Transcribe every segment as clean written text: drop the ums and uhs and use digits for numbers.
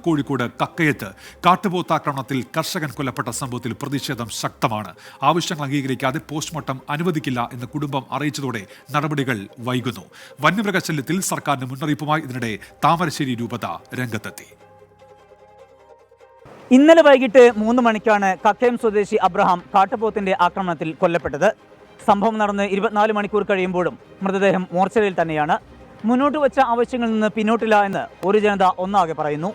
കോഴിക്കോട് കക്കയത്ത് കാട്ടുപോത്താക്രമണത്തിൽ കർഷകൻ കൊല്ലപ്പെട്ട സംഭവത്തിൽ പ്രതിഷേധം ശക്തമാണ്. ആവശ്യങ്ങൾ അംഗീകരിക്കാതെ പോസ്റ്റ്മോർട്ടം അനുവദിക്കില്ല എന്ന് കുടുംബം അറിയിച്ചതോടെ നടപടികൾ വൈകുന്നു. വന്യമൃഗശല്യത്തിൽ സർക്കാരിന് മുന്നറിയിപ്പുമായി ഇതിനിടെ താമരശ്ശേരി രൂപത രംഗത്തെത്തി. ഇന്നലെ വൈകിട്ട് 3 മണിക്കാണ് കക്കയം സ്വദേശി അബ്രഹാം കാട്ടുപോത്തിന്റെ ആക്രമണത്തിൽ കൊല്ലപ്പെട്ടത്. സംഭവം നടന്ന് 24 മണിക്കൂർ കഴിയുമ്പോഴും മൃതദേഹം മോർച്ചറിയിൽ തന്നെയാണ്. മുന്നോട്ട് വെച്ച ആവശ്യങ്ങളിൽ നിന്ന് പിന്നോട്ടില്ല എന്ന് ഒരു ജനത ഒന്നാകെ പറയുന്നു.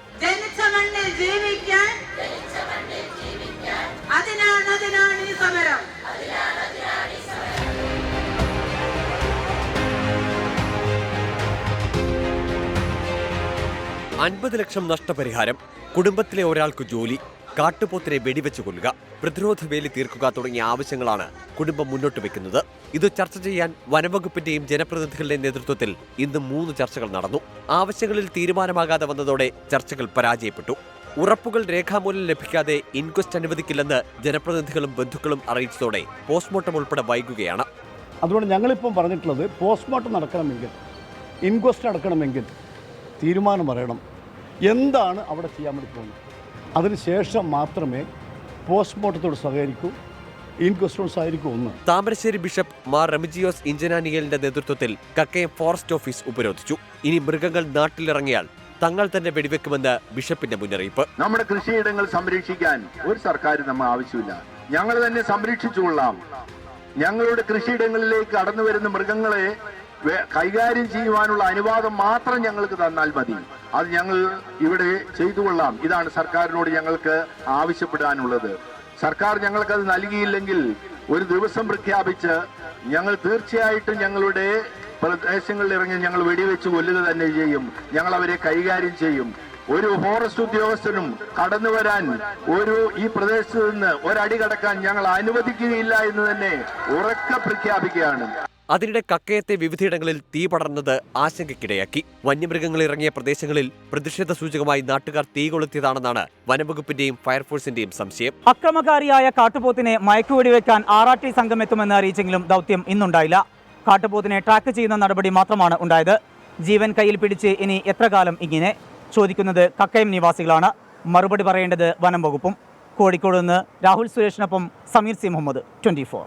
$50 ലക്ഷം നഷ്ടപരിഹാരം, കുടുംബത്തിലെ ഒരാൾക്ക് ജോലി, കാട്ടുപോത്തിനെ വെടിവെച്ച് കൊല്ലുക, പ്രതിരോധ വേലി തീർക്കുക തുടങ്ങിയ ആവശ്യങ്ങളാണ് കുടുംബം മുന്നോട്ട് വെക്കുന്നത്. ഇത് ചർച്ച ചെയ്യാൻ വനംവകുപ്പിന്റെയും ജനപ്രതിനിധികളുടെയും നേതൃത്വത്തിൽ ഇന്ന് 3 ചർച്ചകൾ നടന്നു. ആവശ്യങ്ങളിൽ തീരുമാനമാകാതെ വന്നതോടെ ചർച്ചകൾ പരാജയപ്പെട്ടു. ഉറപ്പുകൾ രേഖാമൂലം ലഭിക്കാതെ ഇൻക്വസ്റ്റ് അനുവദിക്കില്ലെന്ന് ജനപ്രതിനിധികളും ബന്ധുക്കളും അറിയിച്ചതോടെ പോസ്റ്റ്മോർട്ടം ഉൾപ്പെടെ വൈകുകയാണ്. അതുകൊണ്ട് ഞങ്ങളിപ്പം പറഞ്ഞിട്ടുള്ളത് പോസ്റ്റ്മോർട്ടം നടക്കണമെങ്കിൽ, ഇൻക്വസ്റ്റ് നടക്കണമെങ്കിൽ തീരുമാനം പറയണം, എന്താണ് അവിടെ ചെയ്യാൻ വേണ്ടി പോകുന്നത്. അതിനുശേഷം മാത്രമേ പോസ്റ്റ്മോർട്ടത്തോട് സഹകരിക്കൂ, ഇൻക്വസ്റ്റോട് സഹകരിക്കൂ. താമരശ്ശേരി ബിഷപ്പ് മാർ റെമിജിയോസ് ഇഞ്ചനാനിയലിന്റെ നേതൃത്വത്തിൽ കക്കയം ഫോറസ്റ്റ് ഓഫീസ് ഉപരോധിച്ചു. ഇനി മൃഗങ്ങൾ നാട്ടിലിറങ്ങിയാൽ തങ്ങൾ തന്നെ വെടിവെക്കുമെന്ന് ബിഷപ്പിന്റെ മുന്നറിയിപ്പ്. നമ്മുടെ കൃഷിയിടങ്ങൾ സംരക്ഷിക്കാൻ ഒരു സർക്കാർ നമ്മൾ ആവശ്യമില്ല, ഞങ്ങൾ തന്നെ സംരക്ഷിച്ചുകൊള്ളാം. ഞങ്ങളുടെ കൃഷിയിടങ്ങളിലേക്ക് കടന്നു വരുന്ന മൃഗങ്ങളെ കൈകാര്യം ചെയ്യുവാനുള്ള അനുവാദം മാത്രം ഞങ്ങൾക്ക് തന്നാൽ മതി, അത് ഞങ്ങൾ ഇവിടെ ചെയ്തുകൊള്ളാം. ഇതാണ് സർക്കാരിനോട് ഞങ്ങൾക്ക് ആവശ്യപ്പെടാനുള്ളത്. സർക്കാർ ഞങ്ങൾക്കത് നൽകിയില്ലെങ്കിൽ ഒരു ദിവസം പ്രഖ്യാപിച്ച് ഞങ്ങൾ തീർച്ചയായിട്ടും ഞങ്ങളുടെ പ്രദേശങ്ങളിൽ ഇറങ്ങി ഞങ്ങൾ വെടിവെച്ച് കൊല്ലുക തന്നെ ചെയ്യും. ഞങ്ങൾ അവരെ കൈകാര്യം ചെയ്യും. ഒരു ഫോറസ്റ്റ് ഉദ്യോഗസ്ഥനും കടന്നു വരാൻ, ഈ പ്രദേശത്ത് നിന്ന് ഒരടി കടക്കാൻ ഞങ്ങൾ അനുവദിക്കുകയില്ല എന്ന് തന്നെ ഉറക്കെ പ്രഖ്യാപിക്കുകയാണ്. അതിനിടെ കക്കയത്തെ വിവിധയിടങ്ങളിൽ തീ പടർന്നത് ആശങ്കയ്ക്കിടയാക്കി. വന്യമൃഗങ്ങൾ ഇറങ്ങിയ പ്രദേശങ്ങളിൽ പ്രതിഷേധ സൂചകമായി നാട്ടുകാർ തീ കൊളുത്തിയതാണെന്നാണ് വനംവകുപ്പിന്റെയും ഫയർഫോഴ്സിന്റെയും സംശയം. അക്രമകാരിയായ കാട്ടുപോത്തിനെ മയക്കുവെടിവെക്കാൻ RRT സംഘം എത്തുമെന്ന് അറിയിച്ചെങ്കിലും ദൗത്യം ഇന്നുണ്ടായില്ല. കാട്ടുപോത്തിനെ ട്രാക്ക് ചെയ്യുന്ന നടപടി മാത്രമാണ് ഉണ്ടായത്. ജീവൻ കയ്യിൽ പിടിച്ച് ഇനി എത്ര കാലം ഇങ്ങനെ ചോദിക്കുന്നത് കക്കയം നിവാസികളാണ്. മറുപടി പറയേണ്ടത് വനംവകുപ്പും. കോഴിക്കോട് നിന്ന് രാഹുൽ സുരേഷിനൊപ്പം സമീർ സി മുഹമ്മദ്, 24.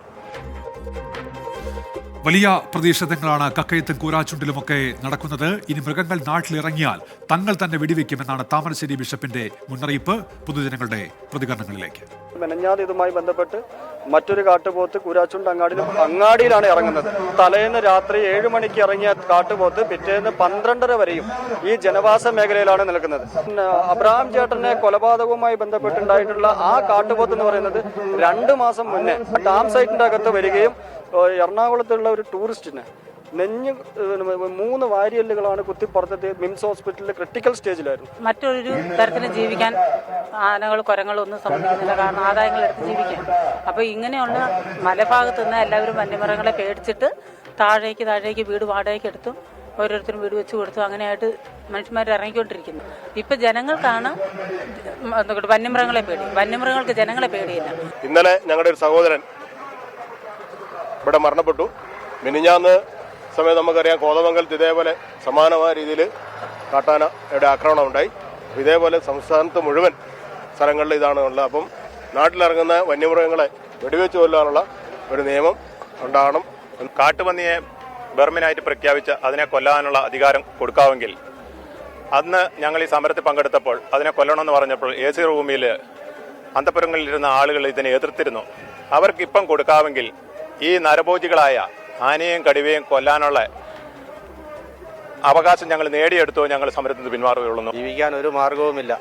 വലിയ പ്രതിഷേധങ്ങളാണ് കക്കയത്തും കൂരാച്ചുണ്ടിലുമൊക്കെ നടക്കുന്നത്. ഇനി മൃഗങ്ങൾ നാട്ടിലിറങ്ങിയാൽ തങ്ങൾ തന്നെ വെടിവെക്കുമെന്നാണ് താമരശ്ശേരി ബിഷപ്പിന്റെ മുന്നറിയിപ്പ്. പൊതുജനങ്ങളുടെ പ്രതികരണങ്ങളിലേക്ക്. മെനഞ്ഞാൽ ഇതുമായി ബന്ധപ്പെട്ട് മറ്റൊരു കാട്ടുപോത്ത് കൂരാച്ചുണ്ട് അങ്ങാടിയിലാണ് ഇറങ്ങുന്നത്. തലേന്ന് രാത്രി 7 മണിക്ക് ഇറങ്ങിയ കാട്ടുപോത്ത് പിറ്റേന്ന് 12:30 വരെയും ഈ ജനവാസ മേഖലയിലാണ് നിൽക്കുന്നത്. അബ്രഹാം ചേട്ടന്റെ കൊലപാതകവുമായി ബന്ധപ്പെട്ടുണ്ടായിട്ടുള്ള ആ കാട്ടുപോത്ത് എന്ന് പറയുന്നത് 2 മാസം മുന്നേ ഡാം സൈറ്റിന്റെ അകത്ത് വരികയും എറണാകുളത്തുള്ള ഒരു ടൂറിസ്റ്റിന് 3 വാരിയല്ലുകളാണ് കുത്തിപ്പുറത്തെത്തി മിംസ് ഹോസ്പിറ്റലിൽ ക്രിട്ടിക്കൽ സ്റ്റേജിലായിരുന്നു. മറ്റൊരു തരത്തിന് ജീവിക്കാൻ ആനകൾ കുരങ്ങളൊന്നും സംഭവിക്കുന്നില്ല, കാരണം ആദായങ്ങൾ എടുത്ത് ജീവിക്കാൻ. അപ്പോൾ ഇങ്ങനെയുള്ള മലഭാഗത്തു നിന്ന് എല്ലാവരും വന്യമൃഗങ്ങളെ പേടിച്ചിട്ട് താഴേക്ക് വീട് വാടകയ്ക്ക് എടുത്തു, ഓരോരുത്തരും വീട് വെച്ച് കൊടുത്തു. അങ്ങനെയായിട്ട് മനുഷ്യന്മാർ ഇറങ്ങിക്കൊണ്ടിരിക്കുന്നു. ഇപ്പം ജനങ്ങൾക്കാണ് വന്യമൃഗങ്ങളെ പേടി, വന്യമൃഗങ്ങൾക്ക് ജനങ്ങളെ പേടിയില്ല. ഇന്നലെ ഞങ്ങളുടെ ഒരു സഹോദരൻ ഇവിടെ മരണപ്പെട്ടു. മിനിഞ്ഞാന്ന് സമയത്ത് നമുക്കറിയാം കോതമംഗലത്ത് ഇതേപോലെ സമാനമായ രീതിയിൽ കാട്ടാനയുടെ ആക്രമണം ഉണ്ടായി. ഇതേപോലെ സംസ്ഥാനത്ത് മുഴുവൻ സ്ഥലങ്ങളിൽ ഇതാണ് ഉള്ളത്. അപ്പം നാട്ടിലിറങ്ങുന്ന വന്യമൃഗങ്ങളെ വെടിവെച്ച് കൊല്ലാനുള്ള ഒരു നിയമം ഉണ്ടാകണം. കാട്ടുപന്നിയെ ബർമിനായിട്ട് പ്രഖ്യാപിച്ച് അതിനെ കൊല്ലാനുള്ള അധികാരം കൊടുക്കാമെങ്കിൽ, അന്ന് ഞങ്ങൾ ഈ സമരത്തിൽ പങ്കെടുത്തപ്പോൾ അതിനെ കൊല്ലണമെന്ന് പറഞ്ഞപ്പോൾ AC റൂമിൽ അന്തപുരങ്ങളിലിരുന്ന ആളുകൾ ഇതിനെ എതിർത്തിരുന്നു. അവർക്കിപ്പം കൊടുക്കാമെങ്കിൽ ഈ നരഭോജികളായ ആനയും കടുവയും കൊല്ലാനുള്ള അവകാശം ഞങ്ങൾ നേടിയെടുത്തോ ഞങ്ങൾ സമരത്തിൽ നിന്ന് പിന്മാറുകയുള്ളൂ. ജീവിക്കാൻ ഒരു മാർഗവുമില്ല,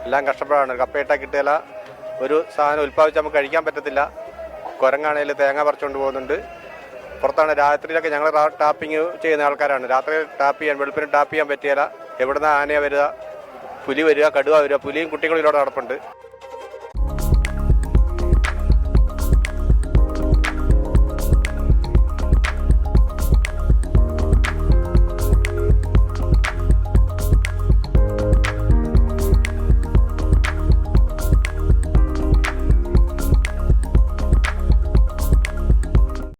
എല്ലാം കഷ്ടപ്പാടാണ്. കപ്പയിട്ടാ കിട്ടിയാല ഒരു സാധനം ഉൽപ്പാദിച്ച് നമുക്ക് കഴിക്കാൻ പറ്റത്തില്ല. കുരങ്ങാണേൽ തേങ്ങ പറിച്ചുകൊണ്ട് പോകുന്നുണ്ട്. പുറത്താണ് രാത്രിയിലൊക്കെ ഞങ്ങൾ ടാപ്പിങ് ചെയ്യുന്ന ആൾക്കാരാണ്. രാത്രി ടാപ്പ് ചെയ്യാൻ, വെളുപ്പിന് ടാപ്പ് ചെയ്യാൻ പറ്റിയാല. എവിടുന്ന ആനയെ വരിക, പുലി വരിക, കടുവ വരിക. പുലിയും കുട്ടികളും ഇതിലൂടെ നടപ്പുണ്ട്.